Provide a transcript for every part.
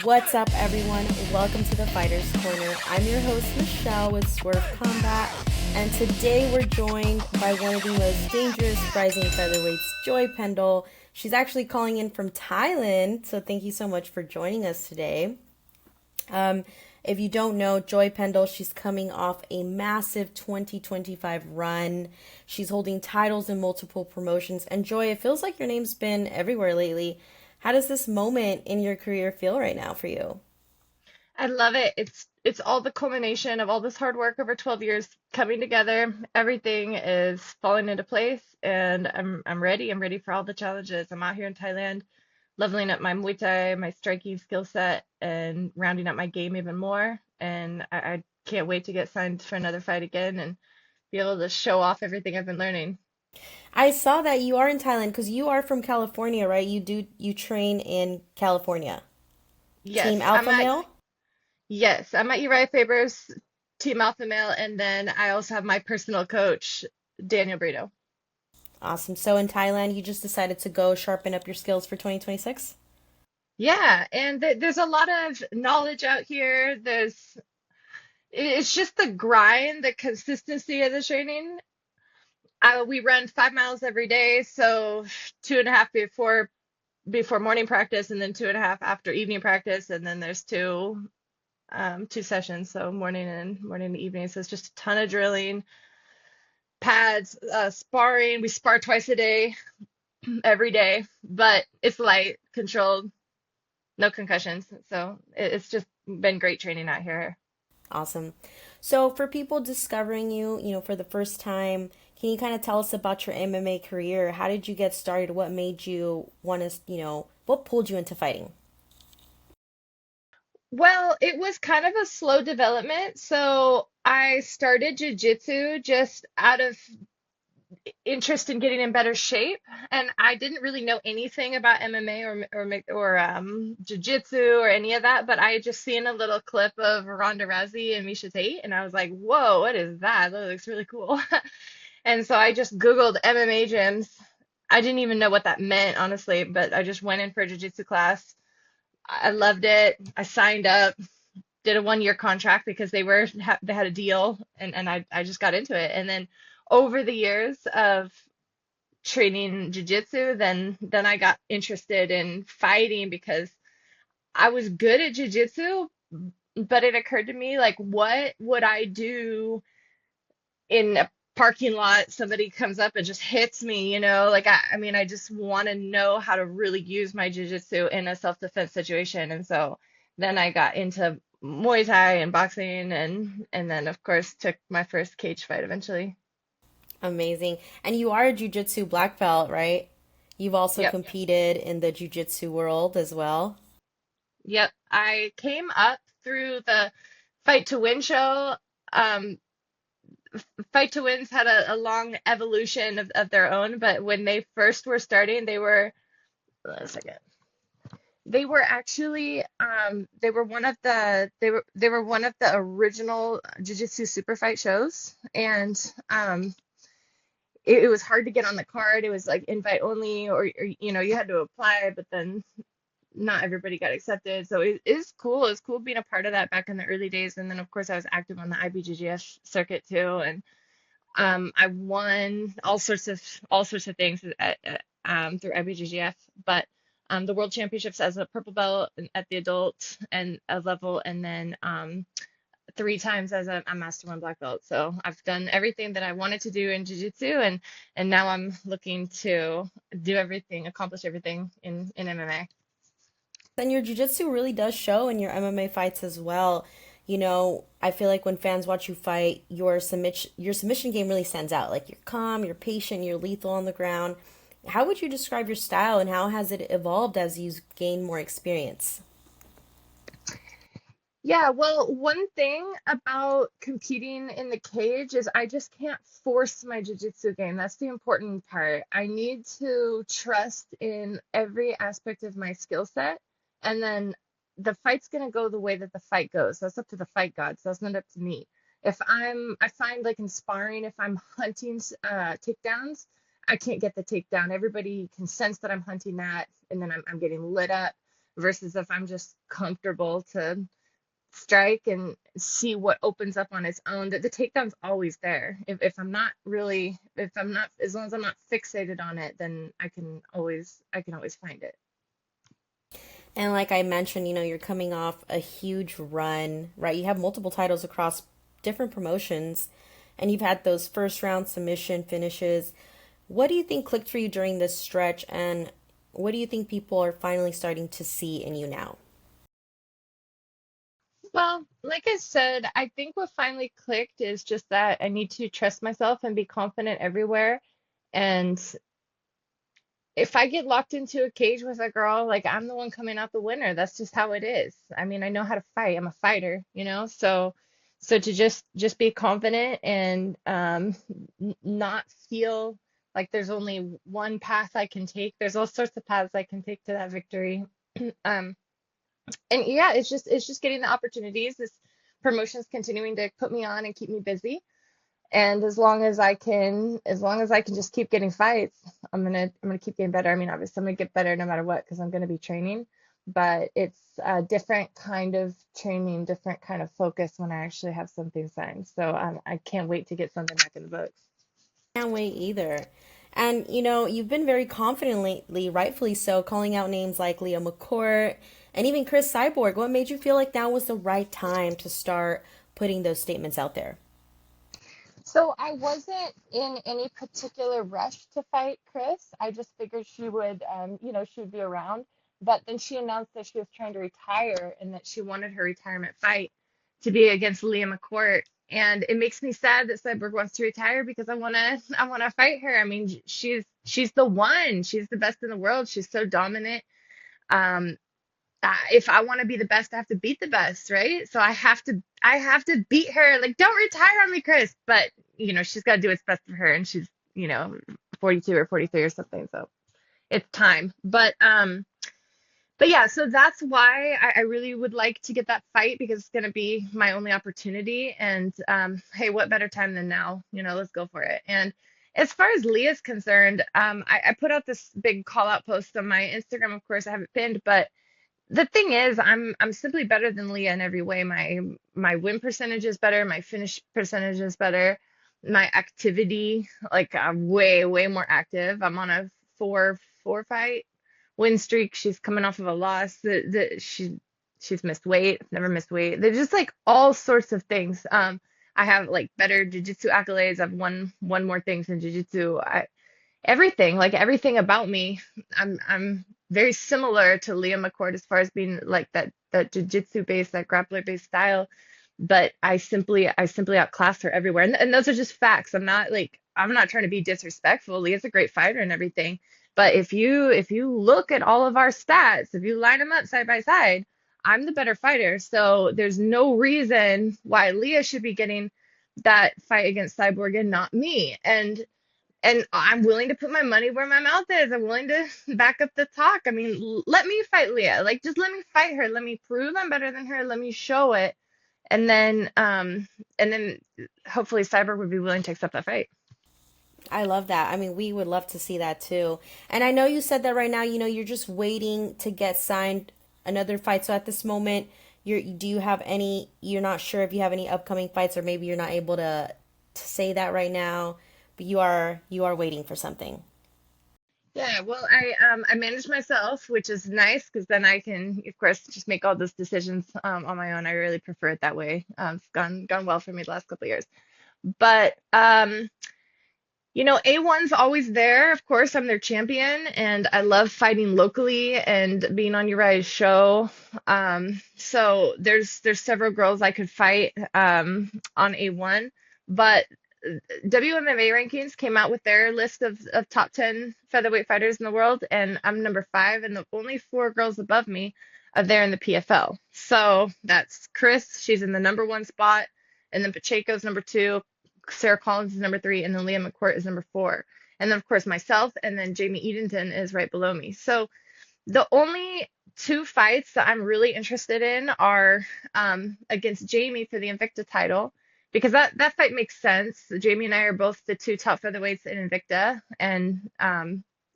What's up, everyone? Welcome to the Fighters Corner. I'm your host, Michelle, with Swerve Combat, and today we're joined by one of the most dangerous rising featherweights, Joy Pendell. She's actually calling in from Thailand, so thank you so much for joining us today. If you don't know, Joy Pendell, she's coming off a massive 2025 run. She's holding titles in multiple promotions. And Joy, it feels like your name's been everywhere lately. How does this moment in your career feel right now for you? I love it. It's all the culmination of all this hard work over 12 years coming together. Everything is falling into place and I'm ready. I'm ready for all the challenges. I'm out here in Thailand, leveling up my Muay Thai, my striking skill set, and rounding up my game even more. And I can't wait to get signed for another fight again and be able to show off everything I've been learning. I saw that you are in Thailand because you are from California, right? You train in California. Yes, Team Alpha Male? I'm at Uriah Faber's Team Alpha Male, and then I also have my personal coach, Daniel Brito. Awesome. So in Thailand, you just decided to go sharpen up your skills for 2026? Yeah, and there's a lot of knowledge out here. It's just the grind, the consistency of the training. We run 5 miles every day, so 2.5 before morning practice, and then 2.5 after evening practice, and then there's two sessions, so morning and evening. So it's just a ton of drilling, pads, sparring. We spar twice a day, every day, but it's light, controlled, no concussions. So it's just been great training out here. Awesome. So for people discovering you, for the first time, can you kind of tell us about your MMA career? How did you get started? What made you want to, what pulled you into fighting? Well, it was kind of a slow development. So I started jiu-jitsu just out of interest in getting in better shape, and I didn't really know anything about MMA or jiu-jitsu or any of that, but I had just seen a little clip of Ronda Rousey and Misha Tate, and I was like, "Whoa, what is that? That looks really cool." And so I just Googled MMA gyms. I didn't even know what that meant, honestly, but I just went in for a jiu-jitsu class. I loved it. I signed up, did a 1 year contract because they had a deal, and I just got into it. And then over the years of training jiu-jitsu, then I got interested in fighting because I was good at jiu-jitsu, but it occurred to me, like, what would I do in a parking lot? Somebody comes up and just hits me, like, I mean, I just want to know how to really use my jiu-jitsu in a self-defense situation. And so then I got into Muay Thai and boxing, and then of course took my first cage fight eventually. Amazing. And you are a jujitsu black belt, right? You've also Yep. competed in the jujitsu world as well. Yep. I came up through the Fight to Win show. Um, Fight to Win's had a long evolution of their own, but when they first were starting, a second. They were actually they were one of the original Jiu-Jitsu super fight shows, and it was hard to get on the card. It was like invite only, or you had to apply, but then not everybody got accepted. So it is cool. It's cool being a part of that back in the early days. And then of course I was active on the IBJJF circuit too, and I won all sorts of things through IBJJF, but the World Championships as a purple belt at the adult and a level, and then 3 times as a Master One black belt. So I've done everything that I wanted to do in Jiu-Jitsu, and now I'm looking to accomplish everything in MMA. And your jujitsu really does show in your MMA fights as well. I feel like when fans watch you fight, your submission game really stands out. Like you're calm, you're patient, you're lethal on the ground. How would you describe your style and how has it evolved as you gain more experience? Yeah, well, one thing about competing in the cage is I just can't force my jiu-jitsu game. That's the important part. I need to trust in every aspect of my skill set, and then the fight's gonna go the way that the fight goes. That's up to the fight gods. That's not up to me. I find like in sparring, if I'm hunting takedowns, I can't get the takedown. Everybody can sense that I'm hunting that, and then I'm getting lit up. versus if I'm just comfortable to strike and see what opens up on its own, that the takedown's always there. If I'm not really, if I'm not, as long as I'm not fixated on it, then I can always find it. And like I mentioned, you're coming off a huge run, right? You have multiple titles across different promotions, and you've had those first round submission finishes. What do you think clicked for you during this stretch, and what do you think people are finally starting to see in you now? Well, like I said, I think what finally clicked is just that I need to trust myself and be confident everywhere. And if I get locked into a cage with a girl, like I'm the one coming out the winner. That's just how it is. I mean, I know how to fight. I'm a fighter, so to just be confident and not feel like there's only one path I can take. There's all sorts of paths I can take to that victory. Um, and yeah, it's just getting the opportunities. This promotion's continuing to put me on and keep me busy. And as long as I can just keep getting fights, I'm gonna keep getting better. I mean, obviously I'm gonna get better no matter what because I'm gonna be training, but it's a different kind of training, different kind of focus when I actually have something signed. So I can't wait to get something back in the books. Can't wait either. And you've been very confident lately, rightfully so, calling out names like Leah McCourt and even Cris Cyborg. What made you feel like now was the right time to start putting those statements out there? So I wasn't in any particular rush to fight Chris. I just figured she would be around. But then she announced that she was trying to retire and that she wanted her retirement fight to be against Leah McCourt. And it makes me sad that Cyborg wants to retire because I wanna fight her. I mean, she's the one. She's the best in the world. She's so dominant. Um, if I want to be the best, I have to beat the best, right? So I have to beat her. Like, don't retire on me, Chris. But she's got to do what's best for her, and she's 42 or 43 or something. So it's time. But yeah, so that's why I really would like to get that fight because it's gonna be my only opportunity. And hey, what better time than now? Let's go for it. And as far as Leah's concerned, I put out this big call out post on my Instagram. Of course, I have it pinned, but the thing is, I'm simply better than Leah in every way. My win percentage is better, my finish percentage is better, my activity, like I'm way more active. I'm on a four fight win streak. She's coming off of a loss. She's missed weight, never missed weight. There's just like all sorts of things. I have like better jiu-jitsu accolades. I've won more things in jiu-jitsu. Everything, like everything about me, I'm very similar to Leah McCourt as far as being like that jiu-jitsu based, that grappler based style, but I simply outclass her everywhere. And those are just facts. I'm not trying to be disrespectful. Leah's a great fighter and everything, but if you look at all of our stats, if you line them up side by side, I'm the better fighter. So there's no reason why Leah should be getting that fight against Cyborg and not me. And I'm willing to put my money where my mouth is. I'm willing to back up the talk. I mean, let me fight Leah. Like, just let me fight her. Let me prove I'm better than her. Let me show it. And then hopefully Cyber would be willing to accept that fight. I love that. I mean, we would love to see that too. And I know you said that right now, you're just waiting to get signed another fight. So at this moment, do you have any, you're not sure if you have any upcoming fights, or maybe you're not able to say that right now, but you are waiting for something. Yeah, well, I manage myself, which is nice because then I can, of course, just make all those decisions on my own. I really prefer it that way. It's gone well for me the last couple of years. But A1's always there. Of course, I'm their champion, and I love fighting locally and being on Uriah's show. So there's several girls I could fight on A1, but WMMA rankings came out with their list of top 10 featherweight fighters in the world, and I'm number five, and the only four girls above me are there in the PFL. So that's Chris, she's in the number one spot, and then Pacheco's number two, Sarah Collins is number three, and then Leah McCourt is number four. And then, of course, myself, and then Jamie Edenton is right below me. So the only two fights that I'm really interested in are against Jamie for the Invicta title, because that fight makes sense. Jamie and I are both the two top featherweights in Invicta, and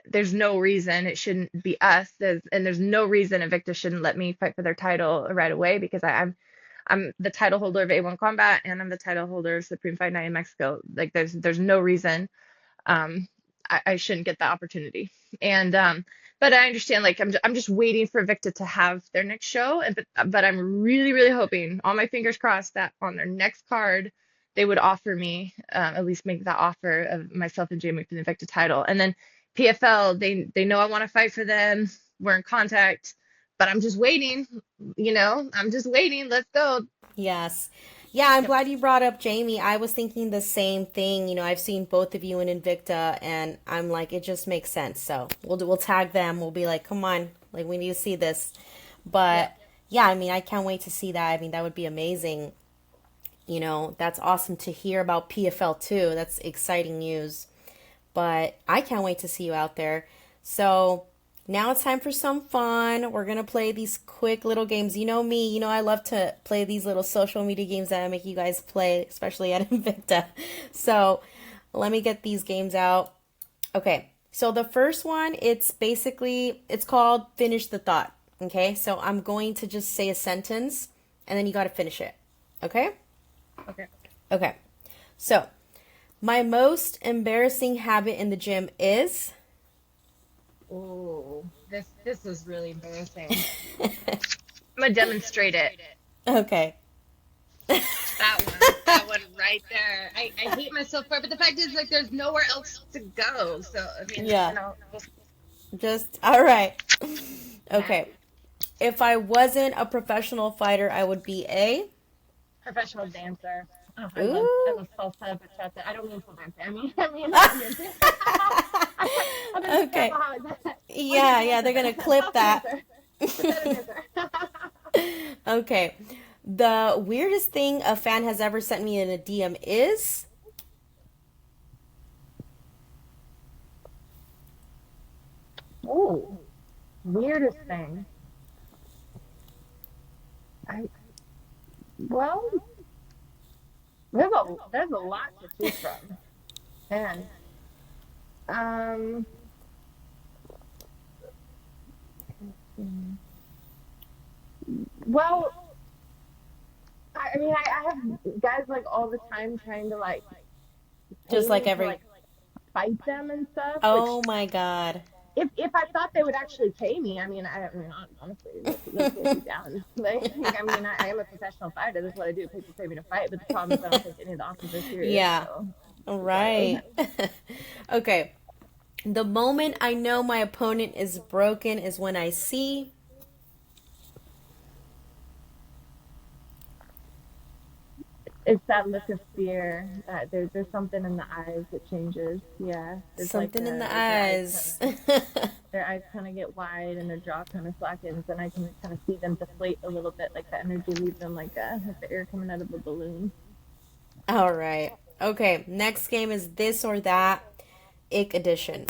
there's no reason it shouldn't be us. There's no reason Invicta shouldn't let me fight for their title right away because I'm the title holder of A1 Combat and I'm the title holder of Supreme Fight Night in Mexico. Like there's no reason um I shouldn't get the opportunity. And but I understand like I'm just waiting for Invicta to have their next show and but I'm really hoping, all my fingers crossed, that on their next card they would offer me at least make that offer of myself and Jamie for the Invicta title. And then PFL, they know I want to fight for them. We're in contact, but I'm just waiting, I'm just waiting. Let's go. Yes. Yeah, I'm Yep. glad you brought up Jamie. I was thinking the same thing. I've seen both of you in Invicta, and I'm like, it just makes sense. So we'll tag them. We'll be like, come on, like we need to see this. Yep. But yeah, I mean, I can't wait to see that. I mean, that would be amazing. That's awesome to hear about PFL too. That's exciting news. But I can't wait to see you out there. So now it's time for some fun. We're going to play these quick little games. You know me, I love to play these little social media games that I make you guys play, especially at Invicta. So let me get these games out. Okay, so the first one, it's called Finish the Thought. Okay, so I'm going to just say a sentence and then you got to finish it. Okay? Okay. Okay, so my most embarrassing habit in the gym is. Oh, this is really embarrassing. I'm gonna demonstrate it. Okay. That one right there. I hate myself for it, but the fact is, like, there's nowhere else to go. So, I mean, Yeah. Just all right. yeah. Okay. If I wasn't a professional fighter, I would be a. Professional dancer. Oh, I Ooh. love salsa bachata. I don't mean for dancing. I mean dancing. I'm gonna be Okay. careful how I say that. Like a Yeah, they're gonna dancer, clip salsa that. dancer, bachata dancer. Okay. The weirdest thing a fan has ever sent me in a DM is. Oh, weirdest thing. I well, there's a lot to choose from, and um, well, I mean, I have guys like all the time trying to like pay Just like me to every. like fight them and stuff, which Oh my God. if I thought they would actually pay me, I mean, honestly, let's go sit down. Like, I mean, I am a professional fighter. This is what I do. People pay me to fight, but the problem is I don't think any of the offers are serious. Yeah. So, Right. regardless, Okay. The moment I know my opponent is broken is when I see. it's that look of fear. There's something in the eyes that changes. Yeah, there's like Something in the like eyes. their eyes kind of get wide and their jaw kind of slackens, and I can kind of see them deflate a little bit, like the energy leaves them like the air coming out of a balloon. All right. Okay. Next game is this or that. Ick edition.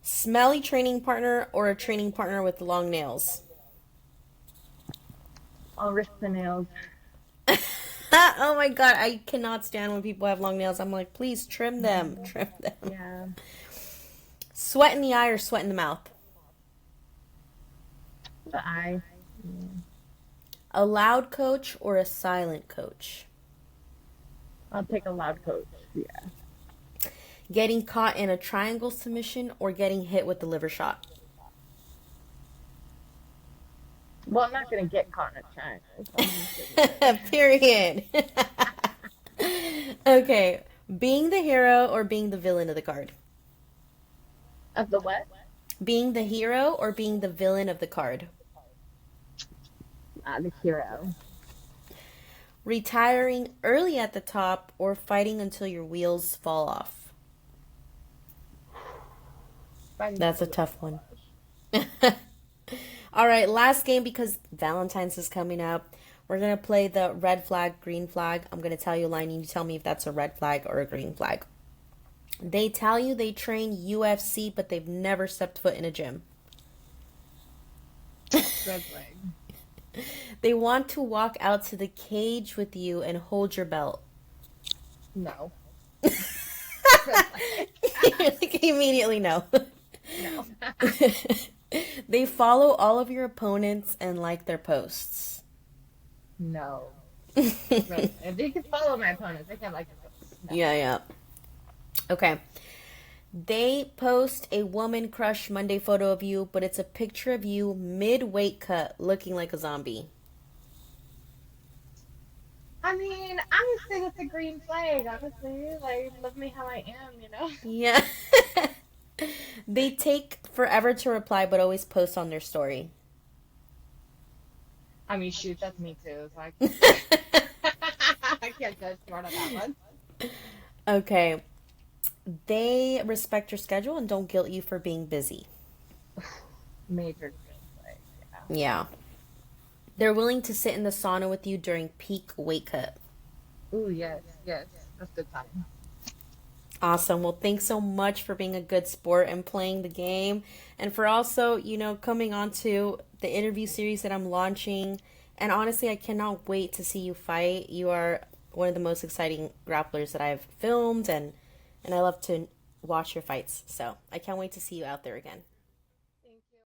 Smelly training partner or a training partner with long nails? I'll risk the nails. Oh my God. I cannot stand when people have long nails. I'm like, please trim them. Mhm. Trim them. Yeah, Sweat in the eye or sweat in the mouth? the eye. Yeah. A loud coach or a silent coach? I'll take a loud coach. Yeah. Getting caught in a triangle submission or getting hit with the liver shot? Well, I'm not gonna get caught in a triangle, so I'm just gonna do it. Period. Okay. Being the hero or being the villain of the card? Of the what? Being the hero or being the villain of the card? The hero. Retiring early at the top or fighting until your wheels fall off? Fighting That's until a the tough wheels one. fall off. All right, last game because Valentine's is coming up. We're going to play the red flag, green flag. I'm going to tell you a line and you tell me if that's a red flag or a green flag. They tell you they train UFC, but they've never stepped foot in a gym. Red flag. They want to walk out to the cage with you and hold your belt. No. Red flag. Like, immediately no. No. They follow all of your opponents and like their posts. No. Right. If they could follow my opponents, they can't like the posts. No. Yeah, yeah. Okay. They post a woman crush Monday photo of you, but it's a picture of you mid weight cut looking like a zombie. I mean, I would say that's a green flag, honestly. Like, love me how I am. Yeah. They take forever to reply, but always post on their story. I mean, shoot, that's me too, so I can't I can't judge smart on that one. Okay. They respect your schedule and don't guilt you for being busy. Major green flag, yeah. Yeah. They're willing to sit in the sauna with you during peak weight cut. Ooh, yes, yes. That's good time. Awesome. Well, thanks so much for being a good sport and playing the game, and for also, coming on to the interview series that I'm launching. And honestly, I cannot wait to see you fight. You are one of the most exciting grapplers that I've filmed, and I love to watch your fights. So I can't wait to see you out there again.